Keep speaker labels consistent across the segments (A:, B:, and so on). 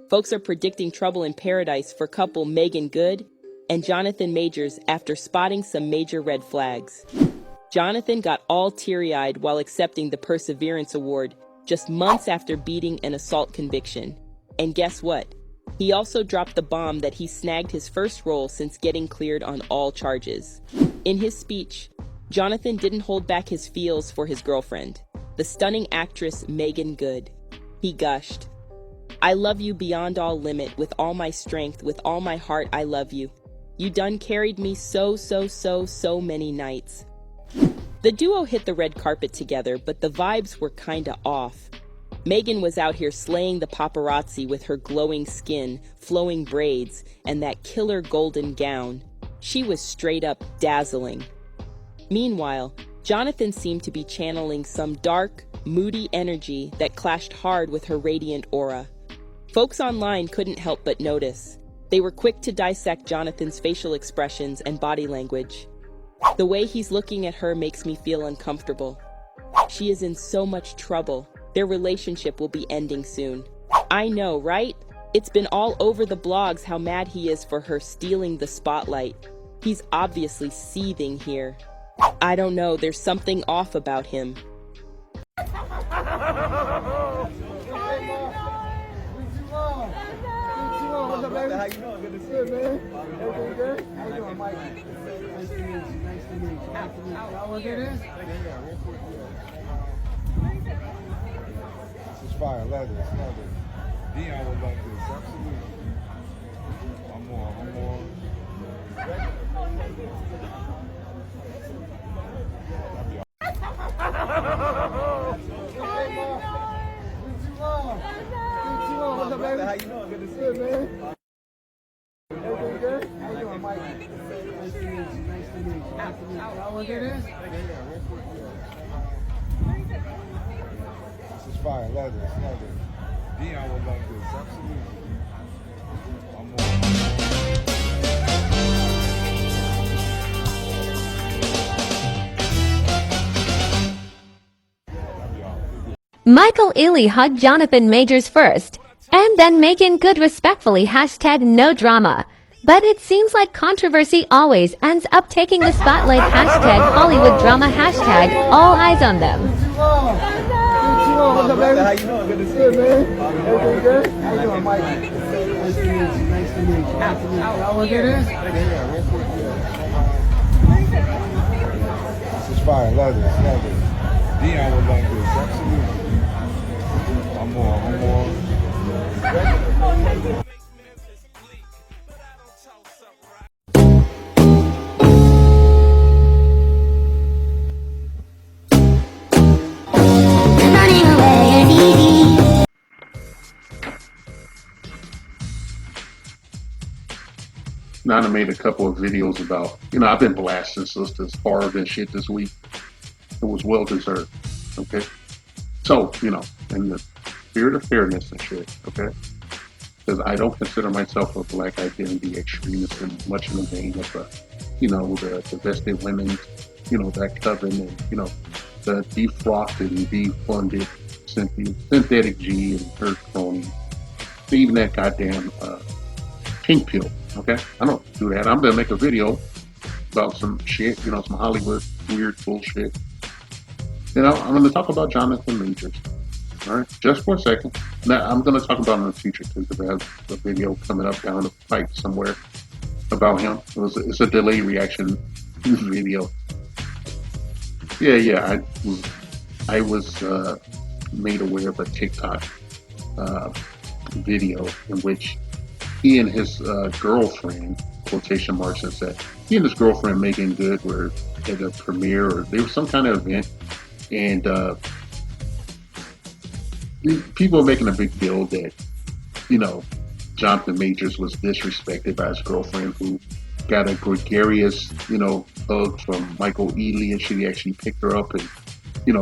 A: Folks are predicting trouble in paradise for couple Megan Good and Johnathan Majors after spotting some major red flags. Johnathan got all teary-eyed while accepting the Perseverance Award just months after beating an assault conviction. And guess what? He also dropped the bomb that he snagged his first role since getting cleared on all charges. In his speech, Johnathan didn't hold back his feels for his girlfriend, the stunning actress Megan Good. He gushed, "I love you beyond all limit, with all my strength, with all my heart I love you. You done carried me so many nights." The duo hit the red carpet together, but the vibes were kinda off. Megan was out here slaying the paparazzi with her glowing skin, flowing braids, and that killer golden gown. She was straight up dazzling. Meanwhile, Johnathan seemed to be channeling some dark, moody energy that clashed hard with her radiant aura. Folks online couldn't help but notice. They were quick to dissect Jonathan's facial expressions and body language. "The way he's looking at her makes me feel uncomfortable. She is in so much trouble. Their relationship will be ending soon." I know, right? It's been all over the blogs how mad he is for her stealing the spotlight. He's obviously seething here. I don't know, there's something off about him.
B: How you doing? Good to see you, man. Everything good? How you doing, Mike? Nice to meet you. Nice to meet you. Y'all want to do this? Yeah, real quick. This is fire. Love this. Dion would love this. Absolutely. I'm on. How you doing? Good to see you, man. Everything good? How you doing, Mike? Nice to meet you. Y'all want to do this? Yeah, real quick. This is fire. Love this. Dion would love this. Absolutely. I'm on.
C: Michael Ealy hugged Johnathan Majors first, and then Megan Good respectfully #no drama. But it seems like controversy always ends up taking the spotlight #Hollywood drama #all eyes on them.
B: How you doing? Good to see you, man. Everything good? How you doing, Mike? Nice to meet you. Y'all want to do this? Yeah, real quick. This is fire. Love this. Dion would love this. Absolutely. I'm on.
D: Now, I made a couple of videos about, I've been blasting sisters hard and shit this week. It was well deserved, okay? So, in the spirit of fairness and shit, okay? Because I don't consider myself a black identity extremist in much in the vein of the vested women, that coven and, the defrocked and defunded synthetic G and her cronies. Even that goddamn pink pill, okay? I don't do that. I'm gonna make a video about some shit, some Hollywood weird bullshit. I'm gonna talk about Johnathan Majors. All right, just for a second. Now, I'm gonna talk about him in the future too, because I have a video coming up down the pipe somewhere about him. It's a delayed reaction video. Yeah. I was made aware of a TikTok video in which he and his girlfriend, quotation marks, and said he and his girlfriend Megan Good were at a premiere or there was some kind of event, and people are making a big deal that Johnathan Majors was disrespected by his girlfriend, who got a gregarious hug from Michael Ealy, and she actually picked her up and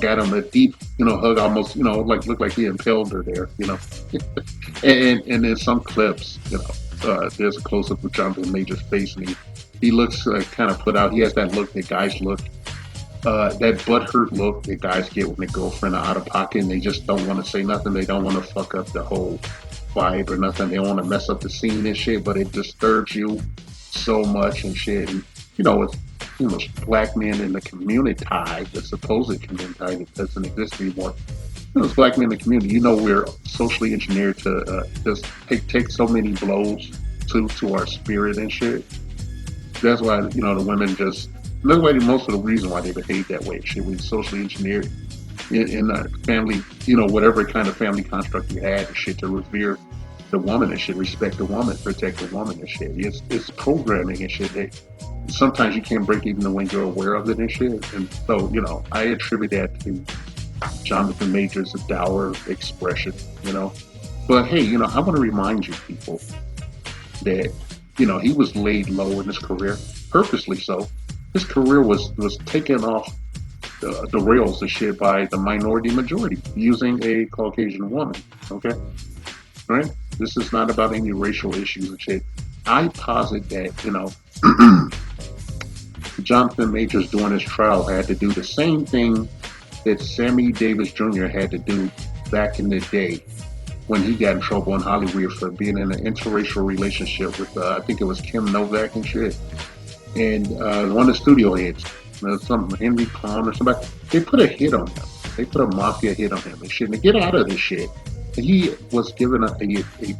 D: got him a deep hug, almost looked like he impaled her there, and in some clips, there's a close up of Johnathan Majors' face, and he looks kind of put out. He has that look that guys look, that butthurt look that guys get when their girlfriend are out of pocket and they just don't want to say nothing. They don't want to fuck up the whole vibe or nothing. They don't want to mess up the scene and shit, but it disturbs you so much and shit. And it's black men in the community, the supposed community that doesn't exist anymore. It's black men in the community. We're socially engineered to just take so many blows to our spirit and shit. That's why the women just. That's why most of the reason why they behave that way. Shit, we socially engineered in a family, whatever kind of family construct you had and shit to revere the woman and shit, respect the woman, protect the woman and shit. It's programming and shit. Sometimes you can't break even when you're aware of it and shit. And so, I attribute that to Johnathan Majors' dour expression, But hey, I want to remind you people that, he was laid low in his career, purposely so. His career was taken off the rails and shit by the minority majority using a Caucasian woman. Okay, right? This is not about any racial issues and shit. I posit that Johnathan Majors during his trial had to do the same thing that Sammy Davis Jr. had to do back in the day when he got in trouble in Hollywood for being in an interracial relationship with I think it was Kim Novak and shit, and one of the studio heads. Some Henry Khan or somebody, they put a hit on him. They put a mafia hit on him and shit. And to get out of this shit, he was given a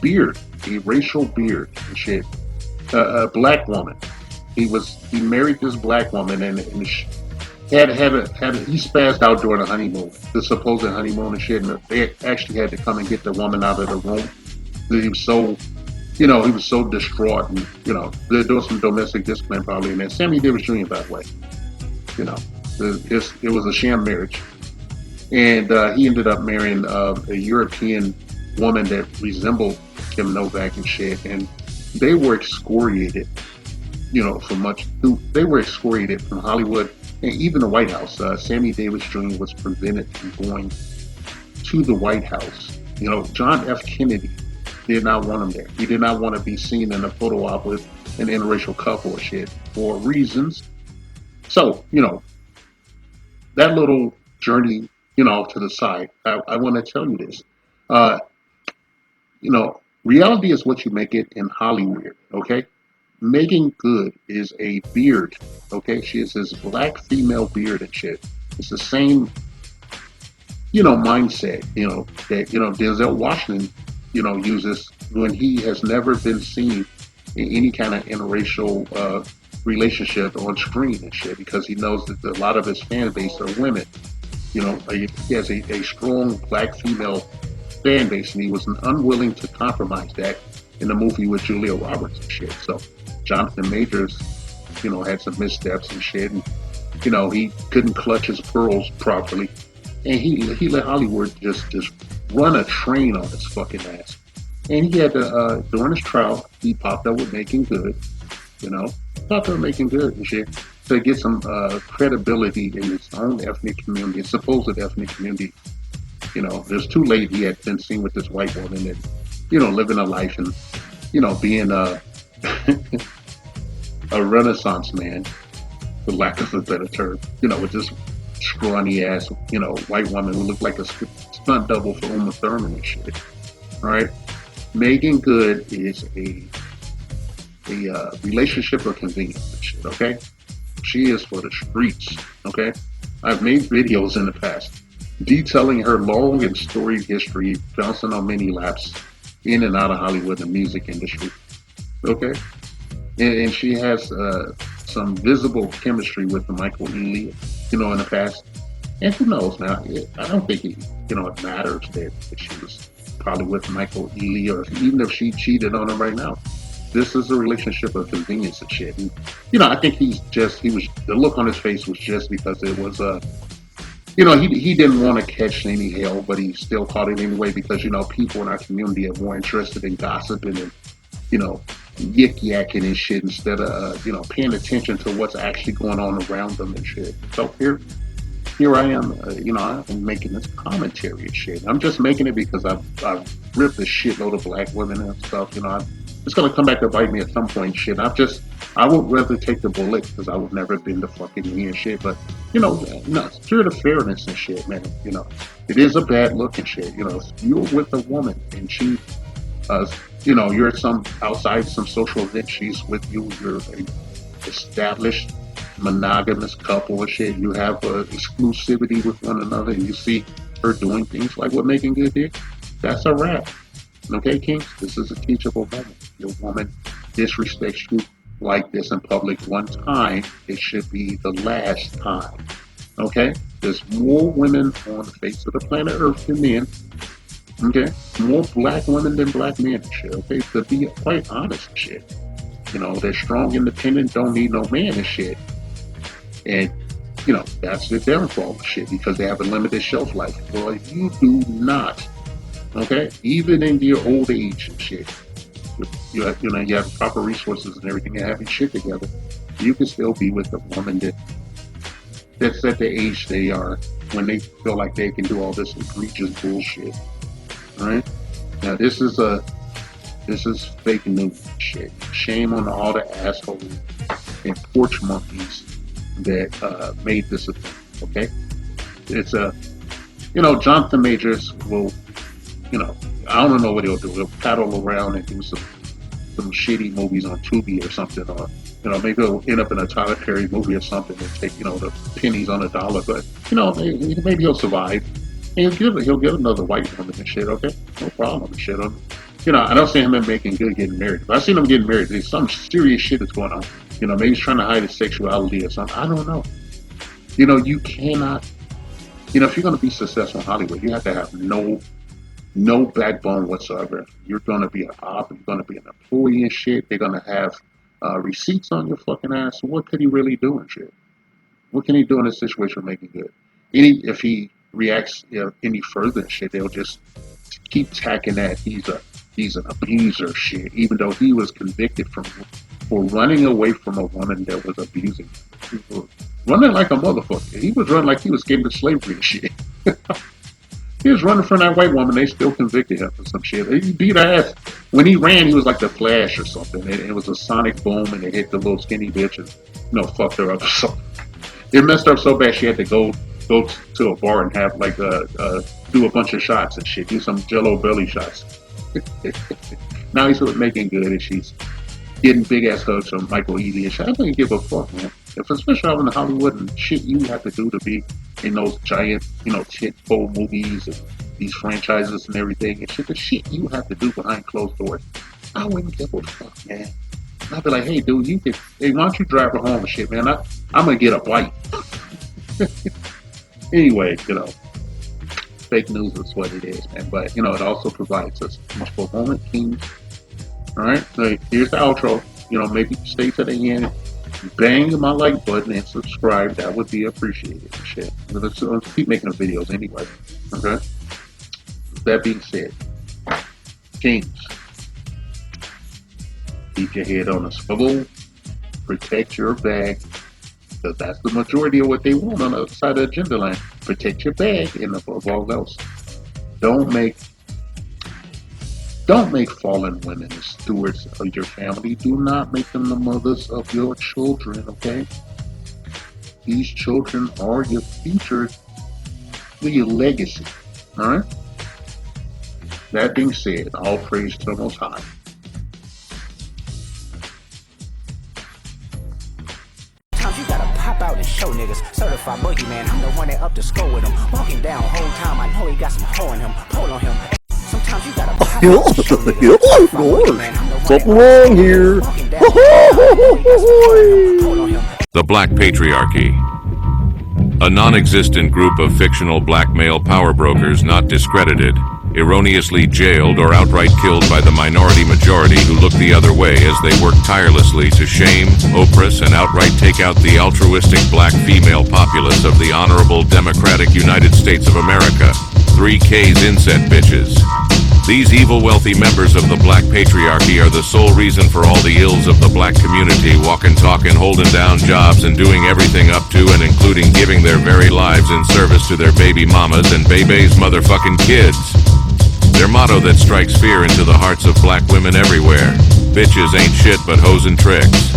D: beard, a racial beard and shit. A black woman. He married this black woman and he spazzed out during the honeymoon, the supposed honeymoon and shit. And they actually had to come and get the woman out of the room. He was so. He was so distraught, and they're doing some domestic discipline probably. And then Sammy Davis Jr. by the way. It was a sham marriage, and he ended up marrying a European woman that resembled Kim Novak and shit, and they were excoriated, they were excoriated from Hollywood and even the White House. Sammy Davis Jr. was prevented from going to the White House. John F. Kennedy did not want him there. He did not want to be seen in a photo op with an interracial couple or shit for reasons. So, that little journey, off to the side, I want to tell you this. Reality is what you make it in Hollywood, okay? Megan Good is a beard, okay? She is this black female beard and shit. It's the same, mindset, that, Denzel Washington, uses when he has never been seen in any kind of interracial relationship on screen and shit, because he knows that a lot of his fan base are women. He has a strong black female fan base, and he was unwilling to compromise that in the movie with Julia Roberts and shit. So Johnathan Majors, had some missteps and shit, and he couldn't clutch his pearls properly, and he let Hollywood just run a train on his fucking ass. And he had to during his trial, he popped up with Making Good, popped up Making Good and shit to get some credibility in his own ethnic community, his supposed ethnic community. It's too late. He had been seen with this white woman and living a life and being a a Renaissance man, for lack of a better term, with this scrawny ass, white woman who looked like a stunt double for Uma Thurman and shit. All right, Megan Good is a relationship of convenience and shit. Okay, she is for the streets. Okay, I've made videos in the past detailing her long and storied history, bouncing on many laps in and out of Hollywood and music industry. Okay, and she has some visible chemistry with Michael Ealy, in the past. And who knows now? I don't think it matters that she was probably with Michael Ealy, or even if she cheated on him right now. This is a relationship of convenience and shit. And, I think the look on his face was just because it was he didn't want to catch any hell, but he still caught it anyway because, people in our community are more interested in gossiping and, yik-yakking and shit instead of, paying attention to what's actually going on around them and shit. So here I am, I'm making this commentary and shit. I'm just making it because I've ripped a shitload of black women and stuff, it's going to come back to bite me at some point, shit. I would rather take the bullet because I would never been to fucking me and shit. But, spirit of fairness and shit, man. It is a bad look and shit. If you're with a woman and she, Uh, you know, you're some outside some social event. She's with you. You're a established monogamous couple or shit. You have exclusivity with one another, and you see her doing things like what Megan Good did. That's a wrap. Okay, Kings, this is a teachable moment. Your woman disrespects you like this in public one time. It should be the last time. Okay? There's more women on the face of the planet Earth than men. Okay? More black women than black men and shit. Okay? To be quite honest and shit. You know, they're strong, independent, don't need no man and shit. And, you know, that's their downfall and shit because they have a limited shelf life. Well, if you do not, okay, even in your old age and shit, you have proper resources and everything and having shit together, you can still be with a woman that's at the age they are when they feel like they can do all this egregious bullshit. All right? Now this is fake news shit. Shame on all the assholes and porch monkeys that made this a thing. Okay? It's Johnathan Majors will, I don't know what he'll do. He'll paddle around and do some shitty movies on Tubi or something, or maybe he'll end up in a Tyler Perry movie or something and take the pennies on a dollar. But maybe he'll survive. And he'll get another white woman and shit. Okay, no problem and shit. I don't see him Making Good getting married. But I seen him getting married. There's some serious shit that's going on. Maybe he's trying to hide his sexuality or something. I don't know. You cannot. If you're going to be successful in Hollywood, you have to have no backbone whatsoever. You're going to be an op. You're going to be an employee and shit. They're going to have receipts on your fucking ass. So what could he really do and shit? What can he do in this situation Making Good? If he reacts any further and shit, they'll just keep tacking that he's an abuser shit, even though he was convicted for running away from a woman that was abusing him. Running like a motherfucker. He was running like he was getting to slavery and shit. He was running from that white woman. They still convicted him for some shit. He beat her ass. When he ran, he was like the Flash or something. It was a sonic boom, and it hit the little skinny bitch and fucked her up or something. It messed her up so bad she had to go to a bar and have do a bunch of shots and shit. Do some Jello belly shots. Now he's Making Good, and she's getting big ass hugs from Michael Ealy and shit. I don't give a fuck, man. If especially out in Hollywood and shit you have to do to be in those giant, tit-pole movies and these franchises and everything and shit, the shit you have to do behind closed doors, I wouldn't give a fuck, man. I'd be like, hey, dude, why don't you drive her home and shit, man? I'm gonna get a bite. Anyway, fake news is what it is, man. But it also provides us for a moment, Kings. All right, so here's the outro. Maybe stay to the end. Bang my like button and subscribe. That would be appreciated. Shit. Let's keep making the videos anyway. Okay. That being said, Kings, keep your head on a swivel. Protect your bag, because that's the majority of what they want on the other side of the agenda line. Protect your bag, and above all else, don't make fallen women the stewards of your family. Do not make them the mothers of your children, okay? These children are your future, your legacy, all right? That being said, all praise to the Most High.
E: You gotta pop out and show niggas. Certified boogeyman, I'm the one that up the score with him. Walking down whole time, I know he got some hoe in him. Pull on him. Sometimes you gotta pop out and show niggas.
F: Something wrong here.
G: The Black Patriarchy. A non-existent group of fictional black male power brokers not discredited, erroneously jailed or outright killed by the minority majority who look the other way as they work tirelessly to shame, oppress, and outright take out the altruistic black female populace of the honorable democratic United States of America. 3K's inset bitches. These evil wealthy members of the black patriarchy are the sole reason for all the ills of the black community, walking, talking, holding down jobs, and doing everything up to and including giving their very lives in service to their baby mamas and baby's motherfucking kids. Their motto that strikes fear into the hearts of black women everywhere: bitches ain't shit but hoes and tricks.